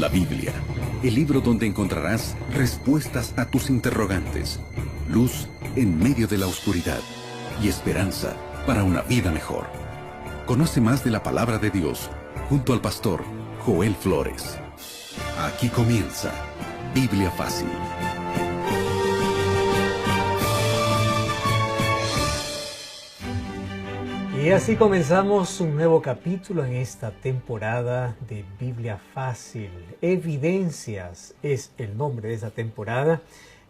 La Biblia, el libro donde encontrarás respuestas a tus interrogantes, luz en medio de la oscuridad y esperanza para una vida mejor. Conoce más de la palabra de Dios junto al pastor Joel Flores. Aquí comienza Biblia Fácil. Y así comenzamos un nuevo capítulo en esta temporada de Biblia Fácil. Evidencias es el nombre de esta temporada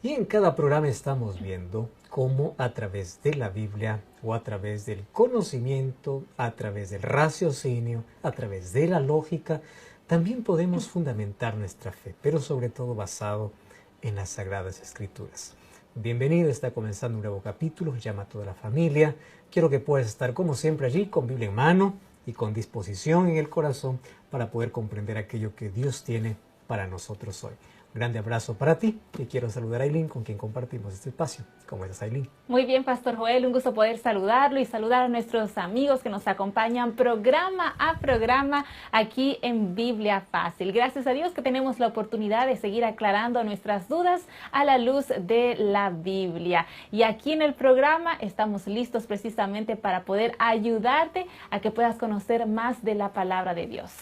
y en cada programa estamos viendo cómo a través de la Biblia o a través del conocimiento, a través del raciocinio, a través de la lógica, también podemos fundamentar nuestra fe, pero sobre todo basado en las Sagradas Escrituras. Bienvenido, está comenzando un nuevo capítulo, llama a toda la familia. Quiero que puedas estar como siempre allí con Biblia en mano y con disposición en el corazón para poder comprender aquello que Dios tiene para nosotros hoy. Un grande abrazo para ti y quiero saludar a Aileen, con quien compartimos este espacio. ¿Cómo estás, Aileen? Muy bien, Pastor Joel, un gusto poder saludarlo y saludar a nuestros amigos que nos acompañan programa a programa aquí en Biblia Fácil. Gracias a Dios que tenemos la oportunidad de seguir aclarando nuestras dudas a la luz de la Biblia. Y aquí en el programa estamos listos precisamente para poder ayudarte a que puedas conocer más de la palabra de Dios.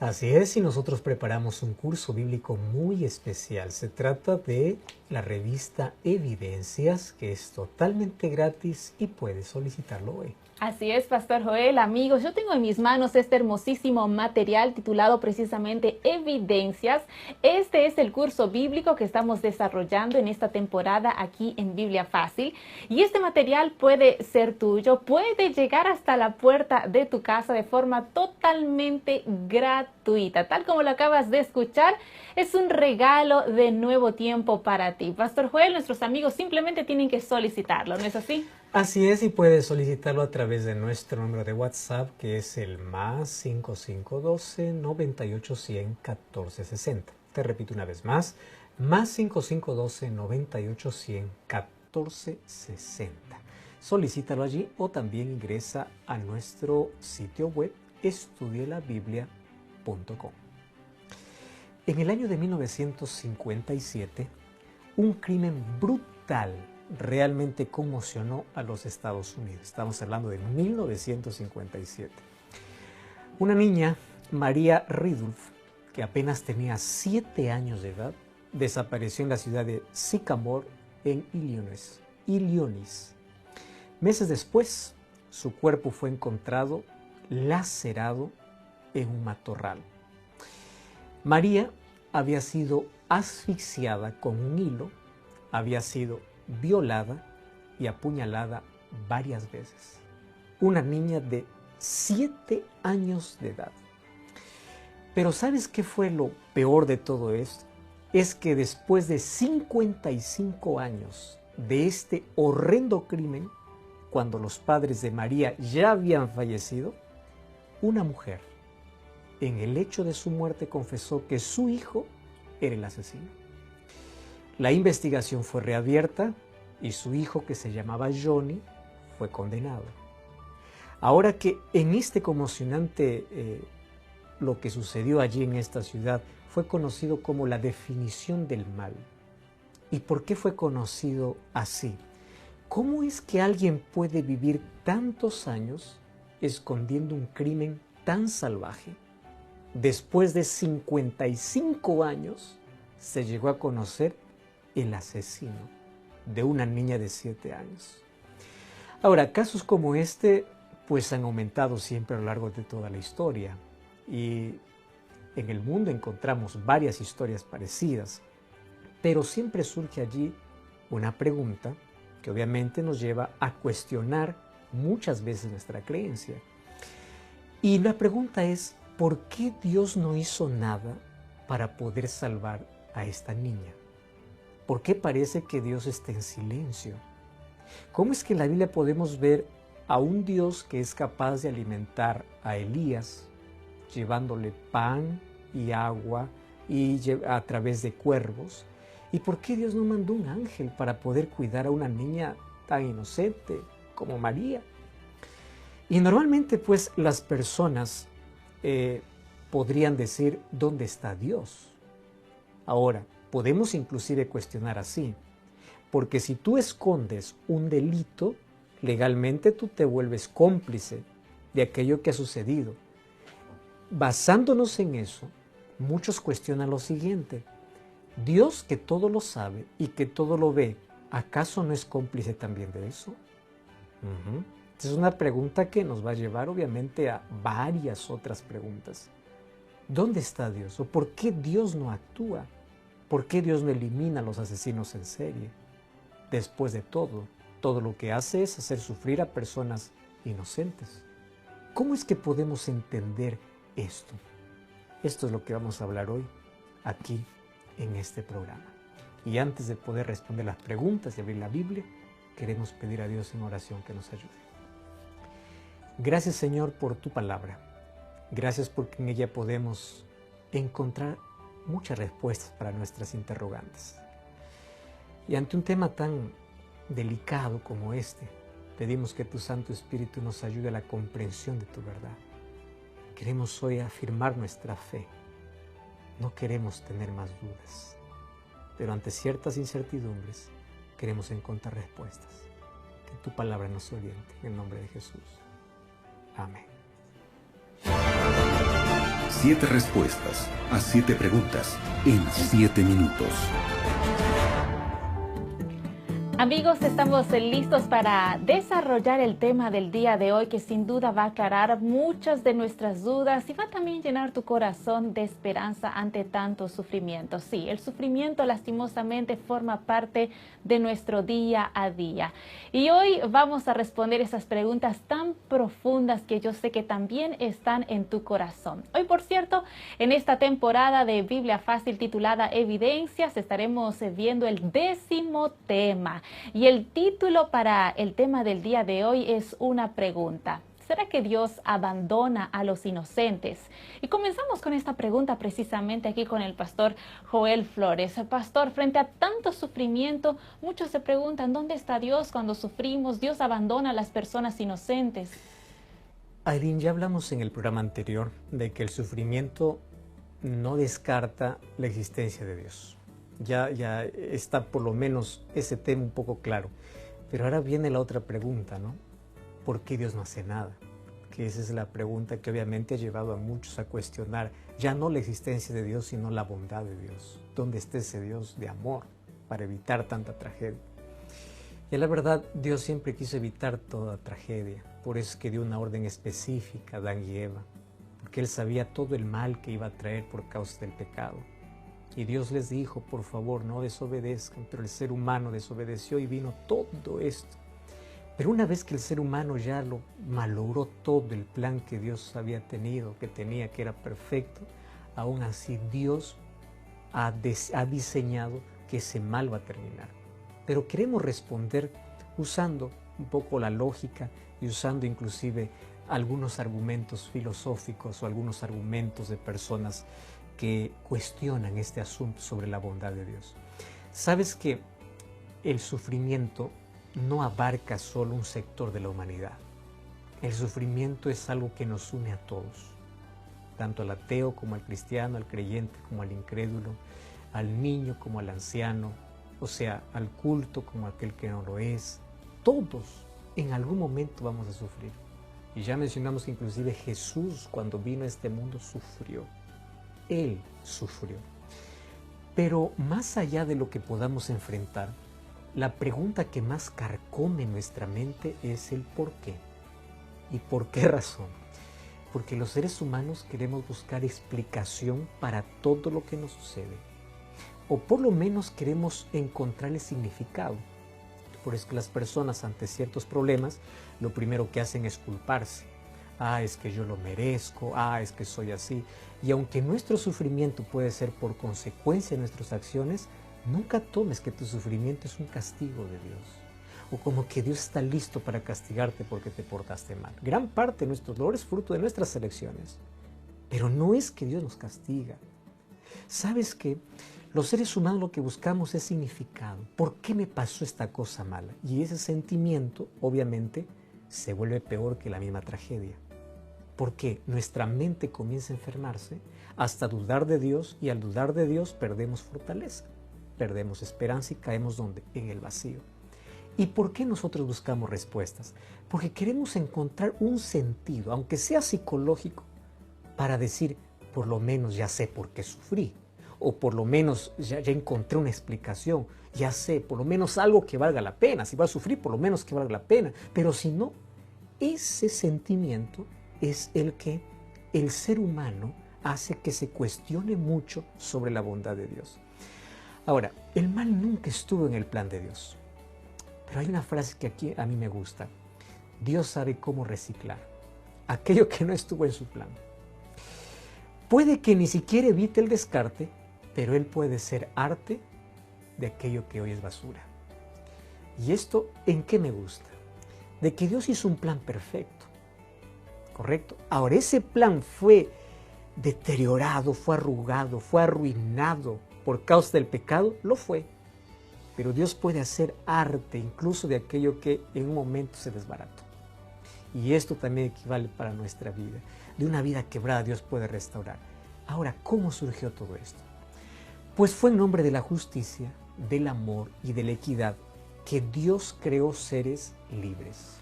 Así es, y nosotros preparamos un curso bíblico muy especial. Se trata de la revista Evidencias, que es totalmente gratis y puedes solicitarlo hoy. Así es, Pastor Joel, amigos, yo tengo en mis manos este hermosísimo material titulado precisamente Evidencias. Este es el curso bíblico que estamos desarrollando en esta temporada aquí en Biblia Fácil. Y este material puede ser tuyo, puede llegar hasta la puerta de tu casa de forma totalmente gratuita. Tal como lo acabas de escuchar, es un regalo de nuevo tiempo para ti. Pastor Joel, nuestros amigos simplemente tienen que solicitarlo, ¿no es así? Así es, y puedes solicitarlo a través de nuestro número de WhatsApp, que es el más 5512 98 100 1460. Te repito una vez más, más 5512 98 100 1460. Solicítalo allí o también ingresa a nuestro sitio web estudielabiblia.com. En el año de 1957, un crimen brutal realmente conmocionó a los Estados Unidos. Estamos hablando de 1957. Una niña, María Ridulph, que apenas tenía 7 años de edad, desapareció en la ciudad de Sycamore, en Illinois. Meses después, su cuerpo fue encontrado lacerado en un matorral. María había sido asfixiada con un hilo, había sido violada y apuñalada varias veces. Una niña de 7 años de edad. Pero ¿sabes qué fue lo peor de todo esto? Es que después de 55 años de este horrendo crimen, cuando los padres de María ya habían fallecido, una mujer en el hecho de su muerte confesó que su hijo era el asesino. La investigación fue reabierta y su hijo, que se llamaba Johnny, fue condenado. Ahora que en este conmocionante lo que sucedió allí en esta ciudad fue conocido como la definición del mal. ¿Y por qué fue conocido así? ¿Cómo es que alguien puede vivir tantos años escondiendo un crimen tan salvaje? Después de 55 años se llegó a conocer el asesino de una niña de 7 años. Ahora, casos como este pues han aumentado siempre a lo largo de toda la historia y en el mundo encontramos varias historias parecidas, pero siempre surge allí una pregunta que obviamente nos lleva a cuestionar muchas veces nuestra creencia. Y la pregunta es, ¿por qué Dios no hizo nada para poder salvar a esta niña? ¿Por qué parece que Dios está en silencio? ¿Cómo es que en la Biblia podemos ver a un Dios que es capaz de alimentar a Elías, llevándole pan y agua y a través de cuervos? ¿Y por qué Dios no mandó un ángel para poder cuidar a una niña tan inocente como María? Y normalmente pues las personas podrían decir, ¿dónde está Dios? Ahora, podemos inclusive cuestionar así, porque si tú escondes un delito, legalmente tú te vuelves cómplice de aquello que ha sucedido. Basándonos en eso, muchos cuestionan lo siguiente: Dios, que todo lo sabe y que todo lo ve, ¿acaso no es cómplice también de eso? Es una pregunta que nos va a llevar obviamente a varias otras preguntas. ¿Dónde está Dios? ¿O por qué Dios no actúa? ¿Por qué Dios no elimina a los asesinos en serie? Después de todo, todo lo que hace es hacer sufrir a personas inocentes. ¿Cómo es que podemos entender esto? Esto es lo que vamos a hablar hoy, aquí, en este programa. Y antes de poder responder las preguntas y abrir la Biblia, queremos pedir a Dios en oración que nos ayude. Gracias, Señor, por tu palabra. Gracias porque en ella podemos encontrar muchas respuestas para nuestras interrogantes. Y ante un tema tan delicado como este, pedimos que tu Santo Espíritu nos ayude a la comprensión de tu verdad. Queremos hoy afirmar nuestra fe. No queremos tener más dudas, pero ante ciertas incertidumbres queremos encontrar respuestas. Que tu palabra nos oriente, en el nombre de Jesús. Amén. 7 respuestas a 7 preguntas en 7 minutos. Amigos, estamos listos para desarrollar el tema del día de hoy, que sin duda va a aclarar muchas de nuestras dudas y va a también llenar tu corazón de esperanza ante tanto sufrimiento. Sí, el sufrimiento lastimosamente forma parte de nuestro día a día. Y hoy vamos a responder esas preguntas tan profundas que yo sé que también están en tu corazón. Hoy, por cierto, en esta temporada de Biblia Fácil titulada Evidencias, estaremos viendo el 10º tema. Y el título para el tema del día de hoy es una pregunta. ¿Será que Dios abandona a los inocentes? Y comenzamos con esta pregunta precisamente aquí con el pastor Joel Flores. Pastor, frente a tanto sufrimiento, muchos se preguntan, ¿dónde está Dios cuando sufrimos? ¿Dios abandona a las personas inocentes? Aileen, ya hablamos en el programa anterior de que el sufrimiento no descarta la existencia de Dios. Ya está por lo menos ese tema un poco claro. Pero ahora viene la otra pregunta, ¿no? ¿Por qué Dios no hace nada? Que esa es la pregunta que obviamente ha llevado a muchos a cuestionar ya no la existencia de Dios, sino la bondad de Dios. ¿Dónde está ese Dios de amor para evitar tanta tragedia? Y la verdad, Dios siempre quiso evitar toda tragedia. Por eso es que dio una orden específica a Adán y Eva, porque Él sabía todo el mal que iba a traer por causa del pecado. Y Dios les dijo, por favor, no desobedezcan, pero el ser humano desobedeció y vino todo esto. Pero una vez que el ser humano ya lo malogró todo el plan que Dios había tenido, que tenía, que era perfecto, aún así Dios ha diseñado que ese mal va a terminar. Pero queremos responder usando un poco la lógica y usando inclusive algunos argumentos filosóficos o algunos argumentos de personas que cuestionan este asunto sobre la bondad de Dios. Sabes que el sufrimiento no abarca solo un sector de la humanidad. El sufrimiento es algo que nos une a todos, tanto al ateo como al cristiano, al creyente como al incrédulo, al niño como al anciano, o sea, al culto como a aquel que no lo es. Todos en algún momento vamos a sufrir. Y ya mencionamos que inclusive Jesús, cuando vino a este mundo, sufrió. Él sufrió. Pero más allá de lo que podamos enfrentar, la pregunta que más carcome nuestra mente es el por qué. ¿Y por qué razón? Porque los seres humanos queremos buscar explicación para todo lo que nos sucede. O por lo menos queremos encontrarle significado. Por eso que las personas ante ciertos problemas, lo primero que hacen es culparse. Es que yo lo merezco, es que soy así. Y aunque nuestro sufrimiento puede ser por consecuencia de nuestras acciones, nunca tomes que tu sufrimiento es un castigo de Dios. O como que Dios está listo para castigarte porque te portaste mal. Gran parte de nuestro dolor es fruto de nuestras elecciones. Pero no es que Dios nos castiga. ¿Sabes qué? Los seres humanos lo que buscamos es significado. ¿Por qué me pasó esta cosa mala? Y ese sentimiento, obviamente, se vuelve peor que la misma tragedia. Porque nuestra mente comienza a enfermarse hasta dudar de Dios, y al dudar de Dios perdemos fortaleza, perdemos esperanza y caemos ¿dónde? En el vacío. ¿Y por qué nosotros buscamos respuestas? Porque queremos encontrar un sentido, aunque sea psicológico, para decir, por lo menos ya sé por qué sufrí, o por lo menos ya encontré una explicación, ya sé, por lo menos algo que valga la pena. Si va a sufrir, por lo menos que valga la pena. Pero si no, ese sentimiento es el que el ser humano hace que se cuestione mucho sobre la bondad de Dios. Ahora, el mal nunca estuvo en el plan de Dios. Pero hay una frase que aquí a mí me gusta. Dios sabe cómo reciclar aquello que no estuvo en su plan. Puede que ni siquiera evite el descarte, pero Él puede ser arte de aquello que hoy es basura. ¿Y esto en qué me gusta? De que Dios hizo un plan perfecto, ¿correcto? Ahora, ese plan fue deteriorado, fue arrugado, fue arruinado por causa del pecado, lo fue. Pero Dios puede hacer arte incluso de aquello que en un momento se desbarató. Y esto también equivale para nuestra vida. De una vida quebrada Dios puede restaurar. Ahora, ¿cómo surgió todo esto? Pues fue en nombre de la justicia, del amor y de la equidad que Dios creó seres libres.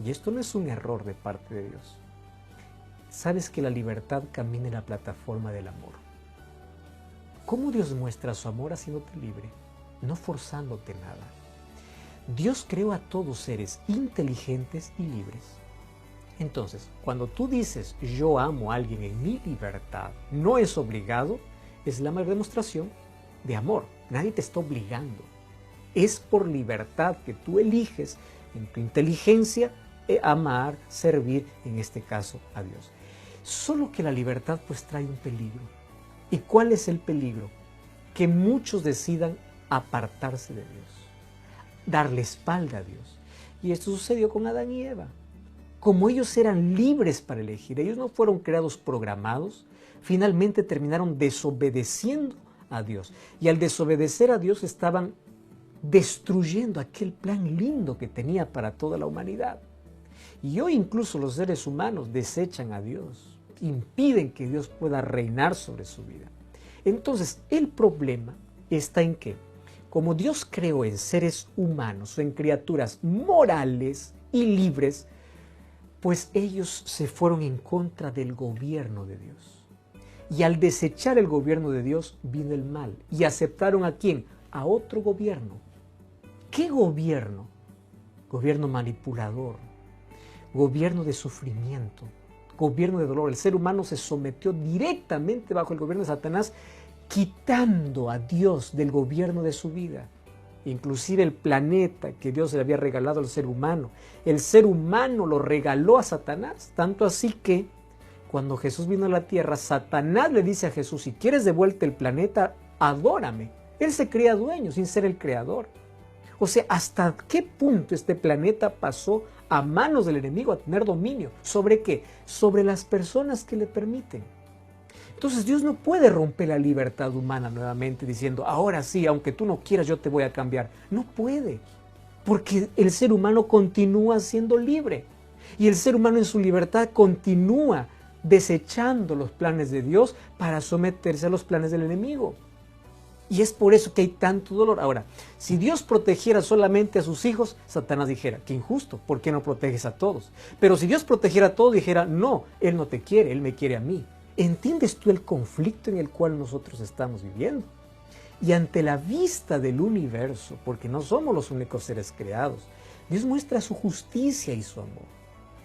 Y esto no es un error de parte de Dios. Sabes que la libertad camina en la plataforma del amor. ¿Cómo Dios muestra su amor haciéndote libre? No forzándote nada. Dios creó a todos seres inteligentes y libres. Entonces, cuando tú dices yo amo a alguien en mi libertad, no es obligado, es la mayor demostración de amor. Nadie te está obligando. Es por libertad que tú eliges en tu inteligencia amar, servir, en este caso a Dios. Solo que la libertad pues trae un peligro. ¿Y cuál es el peligro? Que muchos decidan apartarse de Dios, darle espalda a Dios. Y esto sucedió con Adán y Eva. Como ellos eran libres para elegir, ellos no fueron creados programados, finalmente terminaron desobedeciendo a Dios. Y al desobedecer a Dios estaban destruyendo aquel plan lindo que tenía para toda la humanidad. Y hoy incluso los seres humanos desechan a Dios, impiden que Dios pueda reinar sobre su vida. Entonces, el problema está en que, como Dios creó en seres humanos o en criaturas morales y libres, pues ellos se fueron en contra del gobierno de Dios. Y al desechar el gobierno de Dios vino el mal. ¿Y aceptaron a quién? A otro gobierno. ¿Qué gobierno? Gobierno manipulador, gobierno de sufrimiento, gobierno de dolor. El ser humano se sometió directamente bajo el gobierno de Satanás, quitando a Dios del gobierno de su vida. Inclusive el planeta que Dios le había regalado al ser humano, el ser humano lo regaló a Satanás, tanto así que cuando Jesús vino a la tierra, Satanás le dice a Jesús, si quieres de vuelta el planeta, adórame. Él se crea dueño sin ser el creador. O sea, ¿hasta qué punto este planeta pasó a manos del enemigo a tener dominio? ¿Sobre qué? Sobre las personas que le permiten. Entonces Dios no puede romper la libertad humana nuevamente diciendo, ahora sí, aunque tú no quieras, yo te voy a cambiar. No puede, porque el ser humano continúa siendo libre. Y el ser humano en su libertad continúa desechando los planes de Dios para someterse a los planes del enemigo. Y es por eso que hay tanto dolor. Ahora, si Dios protegiera solamente a sus hijos, Satanás dijera, qué injusto, ¿por qué no proteges a todos? Pero si Dios protegiera a todos, dijera, no, Él no te quiere, Él me quiere a mí. ¿Entiendes tú el conflicto en el cual nosotros estamos viviendo? Y ante la vista del universo, porque no somos los únicos seres creados, Dios muestra su justicia y su amor.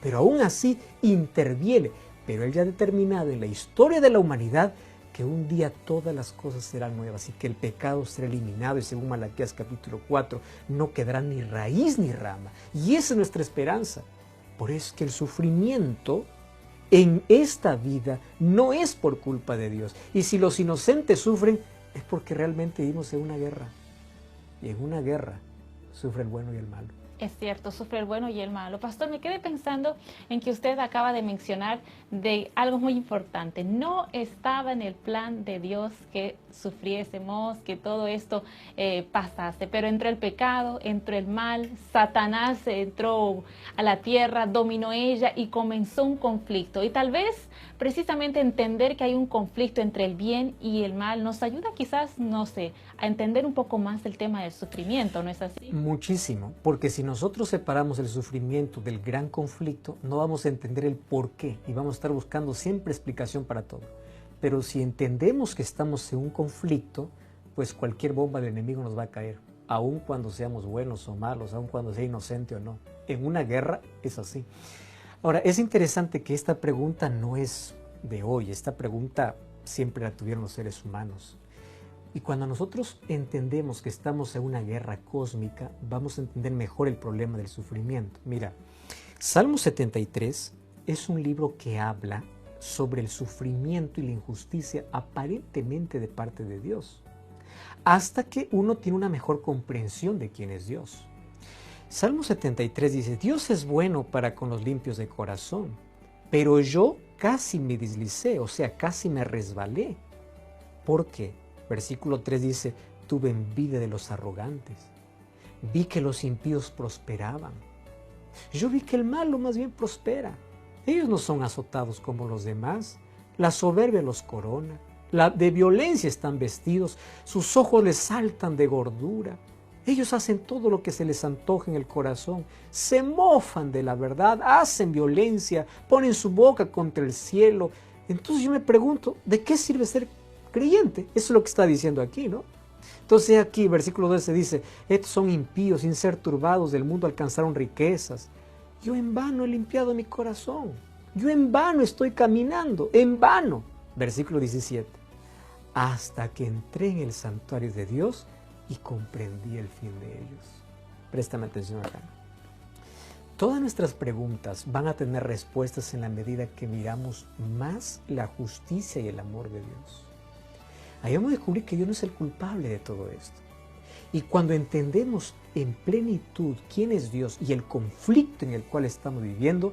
Pero aún así interviene. Pero Él ya ha determinado en la historia de la humanidad que un día todas las cosas serán nuevas y que el pecado será eliminado. Y según Malaquías capítulo 4, no quedará ni raíz ni rama. Y esa es nuestra esperanza. Por eso es que el sufrimiento en esta vida no es por culpa de Dios. Y si los inocentes sufren, es porque realmente vivimos en una guerra. Y en una guerra sufre el bueno y el malo. Es cierto, sufre el bueno y el malo. Pastor, me quedé pensando en que usted acaba de mencionar de algo muy importante. No estaba en el plan de Dios que sufriésemos, que todo esto pasase, pero entró el pecado, entró el mal, Satanás entró a la tierra, dominó ella y comenzó un conflicto. Y tal vez precisamente entender que hay un conflicto entre el bien y el mal nos ayuda quizás, no sé, a entender un poco más el tema del sufrimiento, ¿no es así? Muchísimo, porque si nosotros separamos el sufrimiento del gran conflicto, no vamos a entender el por qué y vamos a estar buscando siempre explicación para todo. Pero si entendemos que estamos en un conflicto, pues cualquier bomba del enemigo nos va a caer, aun cuando seamos buenos o malos, aun cuando sea inocente o no. En una guerra es así. Ahora, es interesante que esta pregunta no es de hoy, esta pregunta siempre la tuvieron los seres humanos. Y cuando nosotros entendemos que estamos en una guerra cósmica, vamos a entender mejor el problema del sufrimiento. Mira, Salmo 73 es un libro que habla sobre el sufrimiento y la injusticia aparentemente de parte de Dios, hasta que uno tiene una mejor comprensión de quién es Dios. Salmo 73 dice, Dios es bueno para con los limpios de corazón, pero yo casi me deslicé, o sea, casi me resbalé. ¿Por qué? Versículo 3 dice, tuve envidia de los arrogantes, vi que los impíos prosperaban. Yo vi que el malo más bien prospera. Ellos no son azotados como los demás, la soberbia los corona, de violencia están vestidos, sus ojos les saltan de gordura. Ellos hacen todo lo que se les antoja en el corazón, se mofan de la verdad, hacen violencia, ponen su boca contra el cielo. Entonces yo me pregunto, ¿de qué sirve ser creyente? Eso es lo que está diciendo aquí, ¿no? Entonces aquí, versículo 12 dice, estos son impíos, sin ser turbados del mundo alcanzaron riquezas. Yo en vano he limpiado mi corazón, yo en vano estoy caminando, en vano. Versículo 17, hasta que entré en el santuario de Dios y comprendí el fin de ellos. Préstame atención acá. Todas nuestras preguntas van a tener respuestas en la medida que miramos más la justicia y el amor de Dios. Ahí vamos a descubrir que Dios no es el culpable de todo esto. Y cuando entendemos en plenitud quién es Dios y el conflicto en el cual estamos viviendo,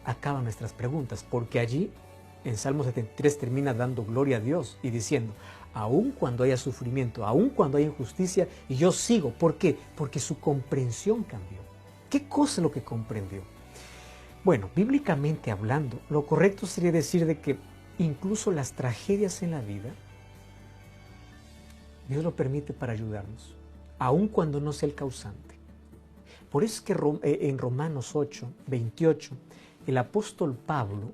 acaban nuestras preguntas, porque allí en Salmo 73 termina dando gloria a Dios y diciendo, aun cuando haya sufrimiento, aun cuando haya injusticia, y yo sigo. ¿Por qué? Porque su comprensión cambió. ¿Qué cosa es lo que comprendió? Bueno, bíblicamente hablando, lo correcto sería decir de que incluso las tragedias en la vida, Dios lo permite para ayudarnos, aun cuando no sea el causante. Por eso es que en Romanos 8, 28, el apóstol Pablo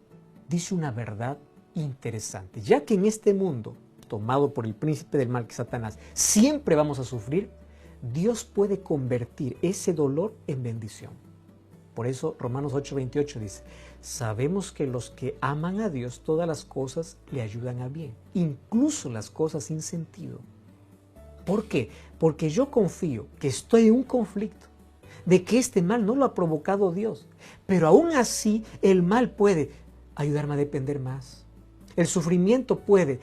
dice una verdad interesante. Ya que en este mundo, tomado por el príncipe del mal que es Satanás, siempre vamos a sufrir, Dios puede convertir ese dolor en bendición. Por eso Romanos 8, 28 dice, sabemos que los que aman a Dios, todas las cosas le ayudan a bien, incluso las cosas sin sentido. ¿Por qué? Porque yo confío que estoy en un conflicto, de que este mal no lo ha provocado Dios, pero aún así el mal puede ayudarme a depender más. El sufrimiento puede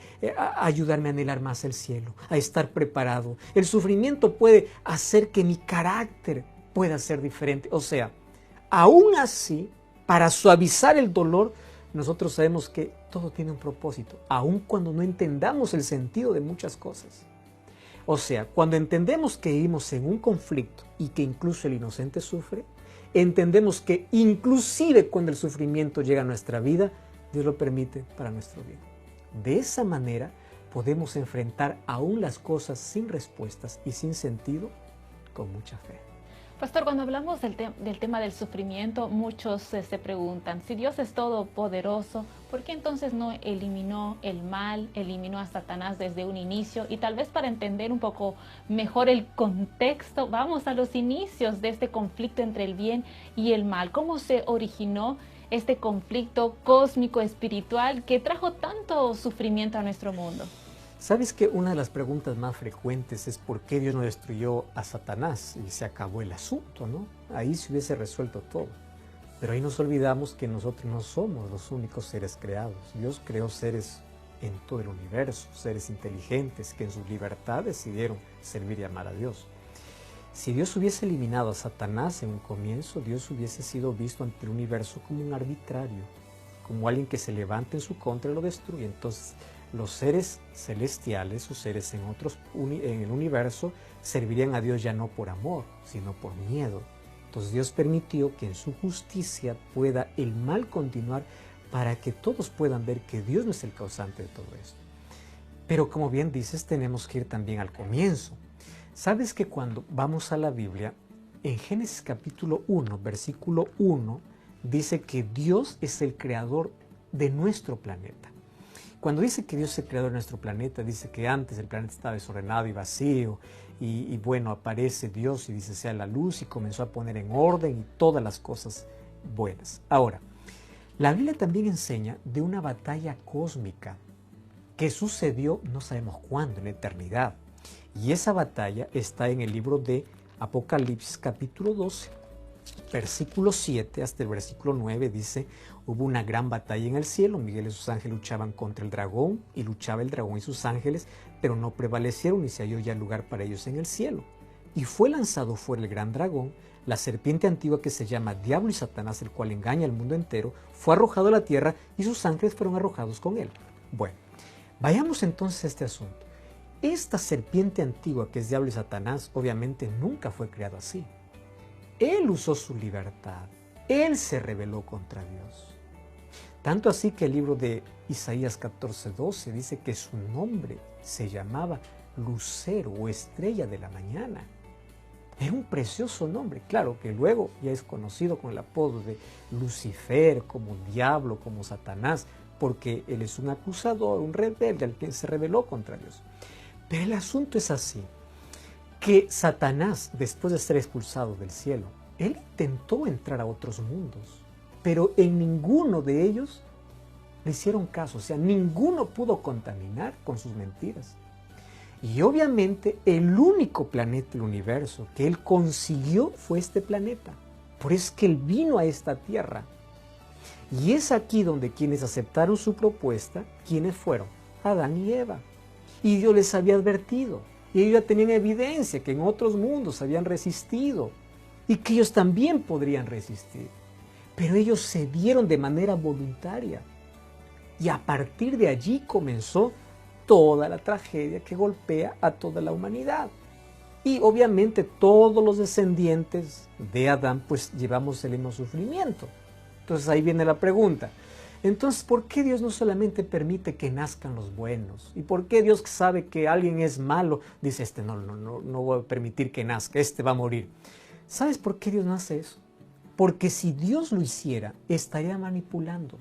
ayudarme a anhelar más el cielo, a estar preparado. El sufrimiento puede hacer que mi carácter pueda ser diferente. O sea, aún así, para suavizar el dolor, nosotros sabemos que todo tiene un propósito, aun cuando no entendamos el sentido de muchas cosas. O sea, cuando entendemos que vivimos en un conflicto y que incluso el inocente sufre, entendemos que inclusive cuando el sufrimiento llega a nuestra vida, Dios lo permite para nuestro bien. De esa manera podemos enfrentar aún las cosas sin respuestas y sin sentido con mucha fe. Pastor, cuando hablamos del tema del sufrimiento, muchos se preguntan, si Dios es todopoderoso, ¿por qué entonces no eliminó el mal, eliminó a Satanás desde un inicio? Y tal vez para entender un poco mejor el contexto, vamos a los inicios de este conflicto entre el bien y el mal. ¿Cómo se originó este conflicto cósmico espiritual que trajo tanto sufrimiento a nuestro mundo? ¿Sabes que una de las preguntas más frecuentes es por qué Dios no destruyó a Satanás y se acabó el asunto, ¿no? Ahí se hubiese resuelto todo. Pero ahí nos olvidamos que nosotros no somos los únicos seres creados. Dios creó seres en todo el universo, seres inteligentes que en su libertad decidieron servir y amar a Dios. Si Dios hubiese eliminado a Satanás en un comienzo, Dios hubiese sido visto ante el universo como un arbitrario, como alguien que se levanta en su contra y lo destruye. Entonces, los seres celestiales o seres en el universo servirían a Dios ya no por amor, sino por miedo. Entonces Dios permitió que en su justicia pueda el mal continuar para que todos puedan ver que Dios no es el causante de todo esto. Pero como bien dices, tenemos que ir también al comienzo. ¿Sabes que cuando vamos a la Biblia, en Génesis capítulo 1, versículo 1, dice que Dios es el creador de nuestro planeta? Cuando dice que Dios es el creador de nuestro planeta, dice que antes el planeta estaba desordenado y vacío, y bueno, aparece Dios y dice sea la luz y comenzó a poner en orden y todas las cosas buenas. Ahora, la Biblia también enseña de una batalla cósmica que sucedió no sabemos cuándo, en la eternidad. Y esa batalla está en el libro de Apocalipsis capítulo 12, versículo 7 hasta el versículo 9, dice: hubo una gran batalla en el cielo, Miguel y sus ángeles luchaban contra el dragón, y luchaba el dragón y sus ángeles, pero no prevalecieron ni se halló ya lugar para ellos en el cielo. Y fue lanzado fuera el gran dragón, la serpiente antigua que se llama Diablo y Satanás, el cual engaña al mundo entero, fue arrojado a la tierra y sus ángeles fueron arrojados con él. Bueno, vayamos entonces a este asunto. Esta serpiente antigua que es Diablo y Satanás obviamente nunca fue creado así. Él usó su libertad, él se rebeló contra Dios. Tanto así que el libro de Isaías 14:12 dice que su nombre se llamaba Lucero o Estrella de la Mañana. Era un precioso nombre, claro que luego ya es conocido con el apodo de Lucifer, como Diablo, como Satanás, porque él es un acusador, un rebelde, al que se rebeló contra Dios. Pero el asunto es así, que Satanás, después de ser expulsado del cielo, él intentó entrar a otros mundos, pero en ninguno de ellos le hicieron caso, o sea, ninguno pudo contaminar con sus mentiras. Y obviamente el único planeta del universo que él consiguió fue este planeta. Por eso es que él vino a esta tierra. Y es aquí donde quienes aceptaron su propuesta, ¿quiénes fueron? Adán y Eva. Y Dios les había advertido. Y ellos ya tenían evidencia que en otros mundos habían resistido. Y que ellos también podrían resistir. Pero ellos cedieron de manera voluntaria. Y a partir de allí comenzó toda la tragedia que golpea a toda la humanidad. Y obviamente todos los descendientes de Adán pues llevamos el mismo sufrimiento. Entonces ahí viene la pregunta. Entonces, ¿por qué Dios no solamente permite que nazcan los buenos? ¿Y por qué Dios sabe que alguien es malo? Dice, no voy a permitir que nazca, va a morir. ¿Sabes por qué Dios no hace eso? Porque si Dios lo hiciera, estaría manipulando.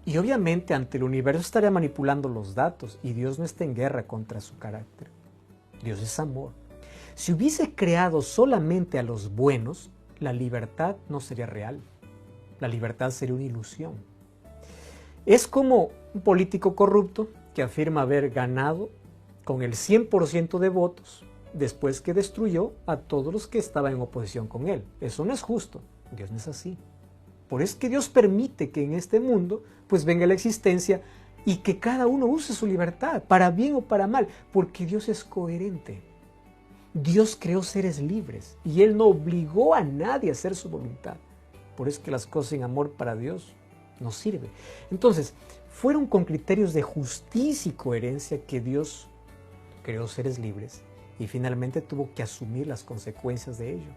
Y obviamente ante el universo estaría manipulando los datos y Dios no está en guerra contra su carácter. Dios es amor. Si hubiese creado solamente a los buenos, la libertad no sería real. La libertad sería una ilusión. Es como un político corrupto que afirma haber ganado con el 100% de votos después que destruyó a todos los que estaban en oposición con él. Eso no es justo. Dios no es así. Por eso es que Dios permite que en este mundo pues venga la existencia y que cada uno use su libertad, para bien o para mal, porque Dios es coherente. Dios creó seres libres y Él no obligó a nadie a hacer su voluntad. Por eso es que las cosas sin amor para Dios no sirven. Entonces, fueron con criterios de justicia y coherencia que Dios creó seres libres y finalmente tuvo que asumir las consecuencias de ello.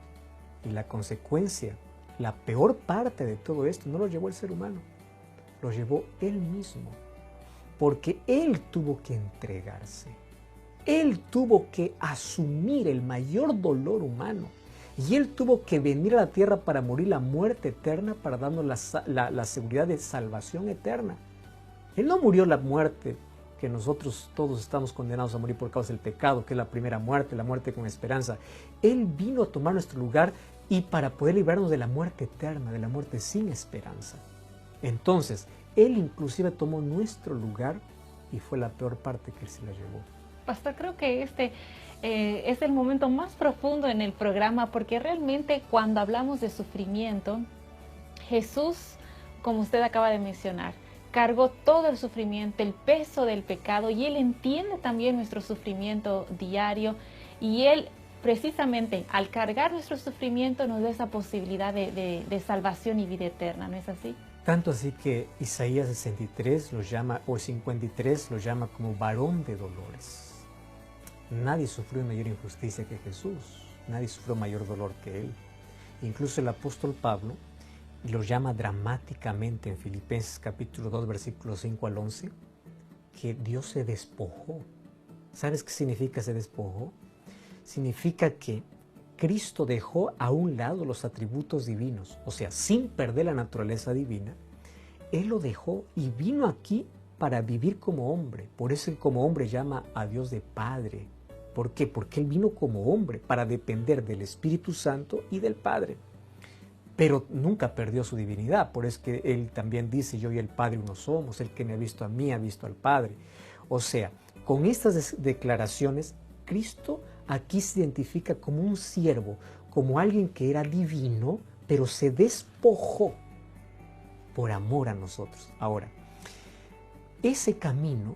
Y la consecuencia, la peor parte de todo esto, no lo llevó el ser humano, lo llevó Él mismo, porque Él tuvo que entregarse. Él tuvo que asumir el mayor dolor humano y Él tuvo que venir a la tierra para morir la muerte eterna, para darnos la seguridad de salvación eterna. Él no murió la muerte que nosotros todos estamos condenados a morir por causa del pecado, que es la primera muerte, la muerte con esperanza. Él vino a tomar nuestro lugar y para poder librarnos de la muerte eterna, de la muerte sin esperanza. Entonces, Él inclusive tomó nuestro lugar y fue la peor parte que Él se la llevó. Pastor, creo que es el momento más profundo en el programa, porque realmente cuando hablamos de sufrimiento, Jesús, como usted acaba de mencionar, cargó todo el sufrimiento, el peso del pecado, y Él entiende también nuestro sufrimiento diario, y Él precisamente al cargar nuestro sufrimiento nos da esa posibilidad de salvación y vida eterna, ¿no es así? Tanto así que Isaías 63 lo llama, o 53 lo llama como varón de dolores. Nadie sufrió mayor injusticia que Jesús, nadie sufrió mayor dolor que Él. Incluso el apóstol Pablo lo llama dramáticamente en Filipenses capítulo 2, versículos 5 al 11, que Dios se despojó. ¿Sabes qué significa se despojó? Significa que Cristo dejó a un lado los atributos divinos, o sea, sin perder la naturaleza divina. Él lo dejó y vino aquí para vivir como hombre. Por eso Él como hombre llama a Dios de Padre. ¿Por qué? Porque Él vino como hombre para depender del Espíritu Santo y del Padre. Pero nunca perdió su divinidad. Por eso es que Él también dice, yo y el Padre uno somos. El que me ha visto a mí ha visto al Padre. O sea, con estas declaraciones, Cristo aquí se identifica como un siervo, como alguien que era divino, pero se despojó por amor a nosotros. Ahora, ese camino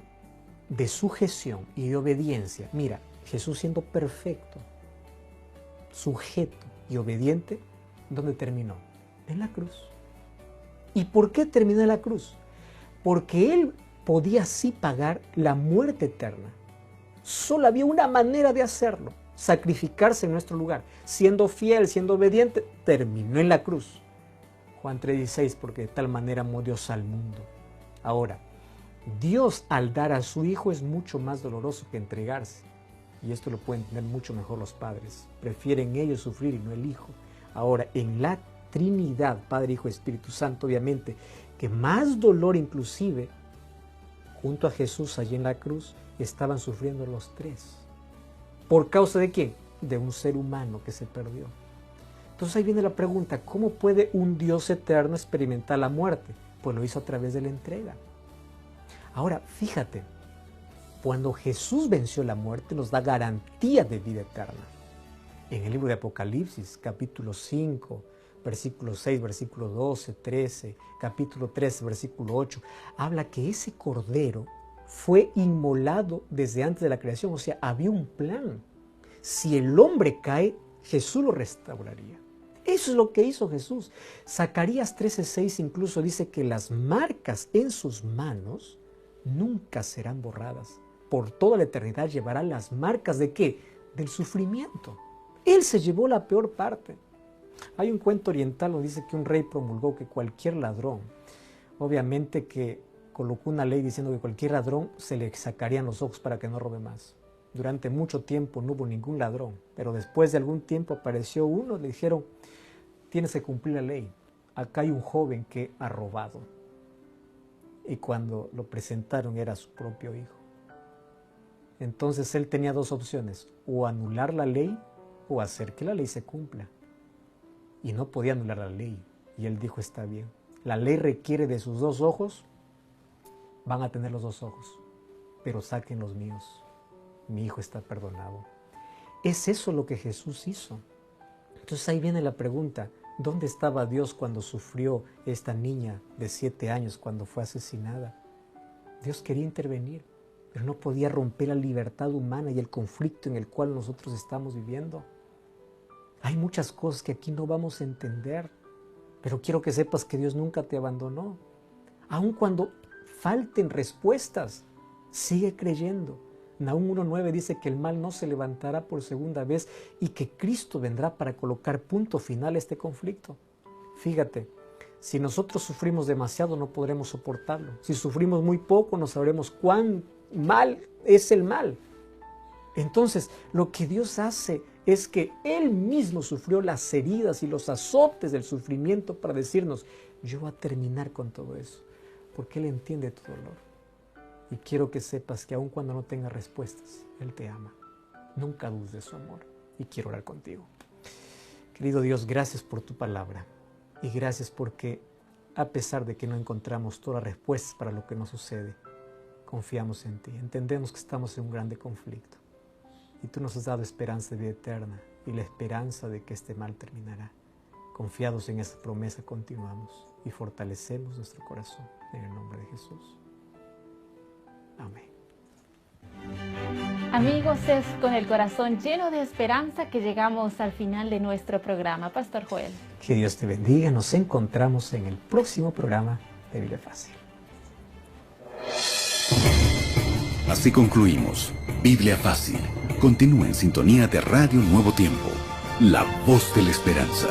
de sujeción y de obediencia, mira, Jesús siendo perfecto, sujeto y obediente, ¿dónde terminó? En la cruz. ¿Y por qué terminó en la cruz? Porque Él podía así pagar la muerte eterna. Solo había una manera de hacerlo, sacrificarse en nuestro lugar. Siendo fiel, siendo obediente, terminó en la cruz. Juan 3:16, porque de tal manera amó Dios al mundo. Ahora, Dios al dar a su Hijo es mucho más doloroso que entregarse. Y esto lo pueden entender mucho mejor los padres. Prefieren ellos sufrir y no el Hijo. Ahora, en la Trinidad, Padre, Hijo y Espíritu Santo, obviamente, que más dolor inclusive, junto a Jesús allí en la cruz, estaban sufriendo los tres. ¿Por causa de quién? De un ser humano que se perdió. Entonces ahí viene la pregunta, ¿cómo puede un Dios eterno experimentar la muerte? Pues lo hizo a través de la entrega. Ahora, fíjate, cuando Jesús venció la muerte, nos da garantía de vida eterna. En el libro de Apocalipsis, capítulo 5, versículo 6, versículo 12, 13, capítulo 13, versículo 8, habla que ese cordero fue inmolado desde antes de la creación, o sea, había un plan. Si el hombre cae, Jesús lo restauraría. Eso es lo que hizo Jesús. Zacarías 13:6 incluso dice que las marcas en sus manos nunca serán borradas. Por toda la eternidad llevará las marcas ¿de qué? Del sufrimiento. Él se llevó la peor parte. Hay un cuento oriental donde dice que un rey promulgó que cualquier ladrón, obviamente que colocó una ley diciendo que cualquier ladrón se le sacarían los ojos para que no robe más. Durante mucho tiempo no hubo ningún ladrón, pero después de algún tiempo apareció uno, le dijeron, tienes que cumplir la ley. Acá hay un joven que ha robado. Y cuando lo presentaron era su propio hijo. Entonces él tenía dos opciones, o anular la ley o hacer que la ley se cumpla. Y no podía anular la ley. Y él dijo, está bien, la ley requiere de sus dos ojos, van a tener los dos ojos, pero saquen los míos. Mi hijo está perdonado. Es eso lo que Jesús hizo. Entonces ahí viene la pregunta, ¿dónde estaba Dios cuando sufrió esta niña de 7 años cuando fue asesinada? Dios quería intervenir, pero no podía romper la libertad humana y el conflicto en el cual nosotros estamos viviendo. Hay muchas cosas que aquí no vamos a entender, pero quiero que sepas que Dios nunca te abandonó. Aun cuando falten respuestas, sigue creyendo. Nahum 1:9 dice que el mal no se levantará por segunda vez y que Cristo vendrá para colocar punto final a este conflicto. Fíjate, si nosotros sufrimos demasiado no podremos soportarlo. Si sufrimos muy poco no sabremos cuán mal es el mal. Entonces, lo que Dios hace es que Él mismo sufrió las heridas y los azotes del sufrimiento para decirnos, yo voy a terminar con todo eso, porque Él entiende tu dolor. Y quiero que sepas que aun cuando no tengas respuestas, Él te ama. Nunca dudes de su amor. Y quiero orar contigo. Querido Dios, gracias por tu palabra. Y gracias porque, a pesar de que no encontramos todas las respuestas para lo que nos sucede, confiamos en ti. Entendemos que estamos en un grande conflicto. Y tú nos has dado esperanza de vida eterna y la esperanza de que este mal terminará. Confiados en esa promesa continuamos y fortalecemos nuestro corazón en el nombre de Jesús. Amén. Amigos, es con el corazón lleno de esperanza que llegamos al final de nuestro programa. Pastor Joel. Que Dios te bendiga. Nos encontramos en el próximo programa de Biblia Fácil. Así concluimos Biblia Fácil. Continúa en sintonía de Radio Nuevo Tiempo, la voz de la esperanza.